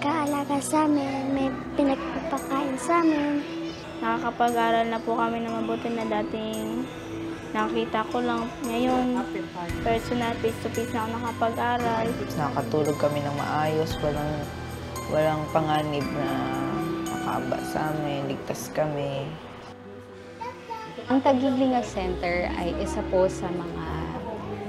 nag-aalaga sa amin, may pinagpapakain sa amin. Nakakapag-aral na po kami ng mabuti na dating nakita ko lang. Ngayon, personal, face-to-face na ako nakapag-aral. Nakatulog kami ng maayos, walang panganib na nakaba sa amin, ligtas kami. Ang Taguig Lingag Center ay isa po sa mga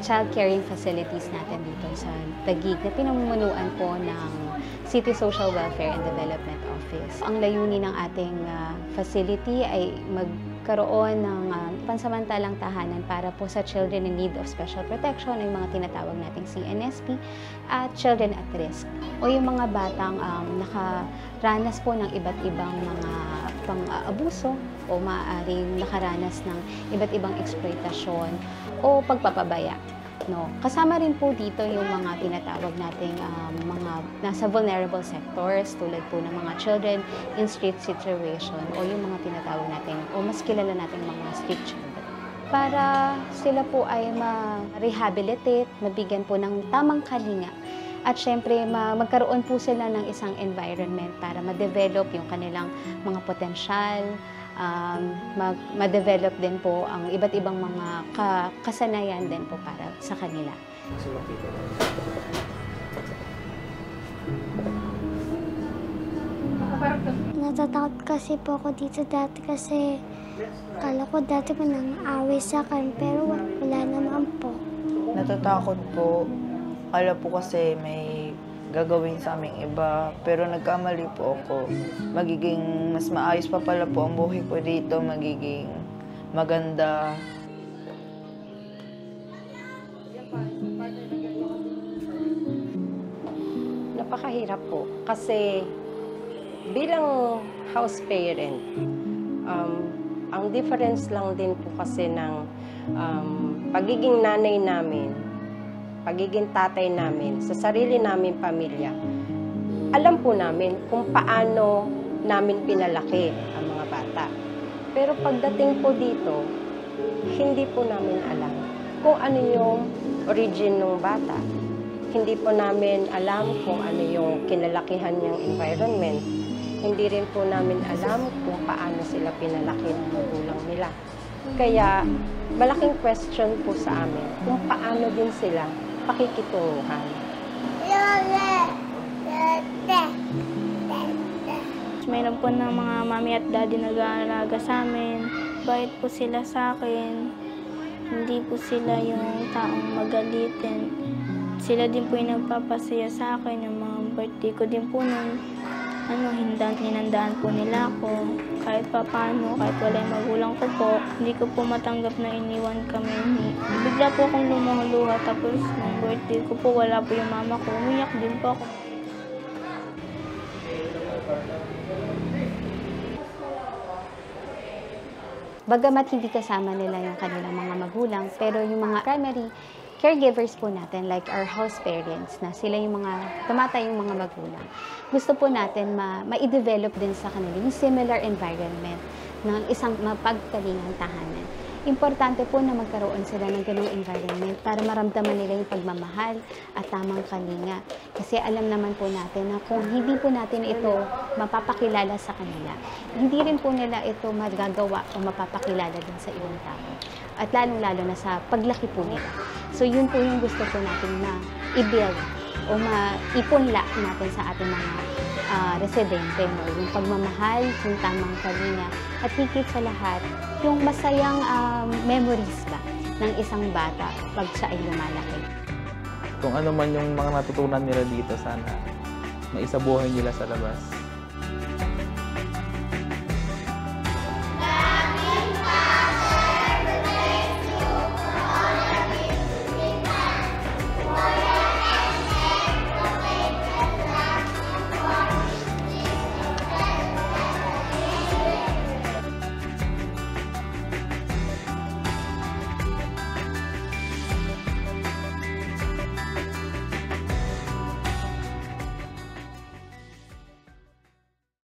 child caring facilities natin dito sa Taguig na pinamumunuan po ng City Social Welfare and Development Office. Ang layunin ng ating facility ay magkaroon ng pansamantalang tahanan para po sa children in need of special protection, ay mga tinatawag nating CNSP, at children at risk, o yung mga batang nakaranas po ng iba't ibang mga pang-abuso o maaaring nakaranas ng iba't ibang eksploitasyon o pagpapabaya. No. Kasama rin po dito yung mga tinatawag nating mga nasa vulnerable sectors, tulad po ng mga children in street situation o yung mga tinatawag natin o mas kilala nating mga street children. Para sila po ay ma-rehabilitate, mabigyan po ng tamang kalinga, at syempre magkaroon po sila ng isang environment para ma-develop yung kanilang mga potensyal, ma-develop din po ang iba't ibang mga kasanayan din po para sa kanila. Natatakot kasi po ako dito dati kasi kala ko dati ko nang away sa akin, pero wala naman po. Natatakot po. Akala po kasi may gagawin sa aming iba, pero nagkamali po ako. Magiging mas maayos pa pala po ang buhay ko dito, magiging maganda. Napakahirap po kasi bilang house parent, ang difference lang din po kasi ng pagiging nanay namin, pagiging tatay namin, sa sarili namin pamilya, alam po namin kung paano namin pinalaki ang mga bata. Pero pagdating po dito, hindi po namin alam kung ano yung origin ng bata. Hindi po namin alam kung ano yung kinalakihan niyang environment. Hindi rin po namin alam kung paano sila pinalaki ng magulang nila. Kaya malaking question po sa amin kung paano din sila pakikitunguhan. Mayroon po ng mga mami at daddy nag-aalaga sa amin. Bait po sila sa akin. Hindi po sila yung taong magalitin. Sila din po yung nagpapasaya sa akin. Yung mga birthday ko din po nun, hinandaan po nila ako. Kahit paano, kahit wala yung magulang ko po, hindi ko po matanggap na iniwan kami. Bigla po akong lumuhuluha, tapos nung birthday ko po, wala po yung mama ko. Umiyak din po ako. Bagamat hindi kasama nila yung kanilang mga magulang, pero yung mga primary caregivers po natin, like our house parents, na sila yung mga tumatay yung mga magulang, gusto po natin ma-develop din sa kanila yung similar environment ng isang mapagkalingang tahanan. Importante po na magkaroon sila ng ganung environment para maramdaman nila yung pagmamahal at tamang kalinga. Kasi alam naman po natin na kung hindi po natin ito mapapakilala sa kanila, hindi rin po nila ito magagawa o mapapakilala din sa ibang tao. At lalong-lalo na sa paglaki po nila. So yun po yung gusto po natin na i-build o maipunla natin sa ating mga residente, no? Yung pagmamahal, yung tamang kalinga, at higit sa lahat, yung masayang memories ba ng isang bata pag siya ay lumalaki. Kung ano man yung mga natutunan nila dito, sana maisabuhay nila sa labas.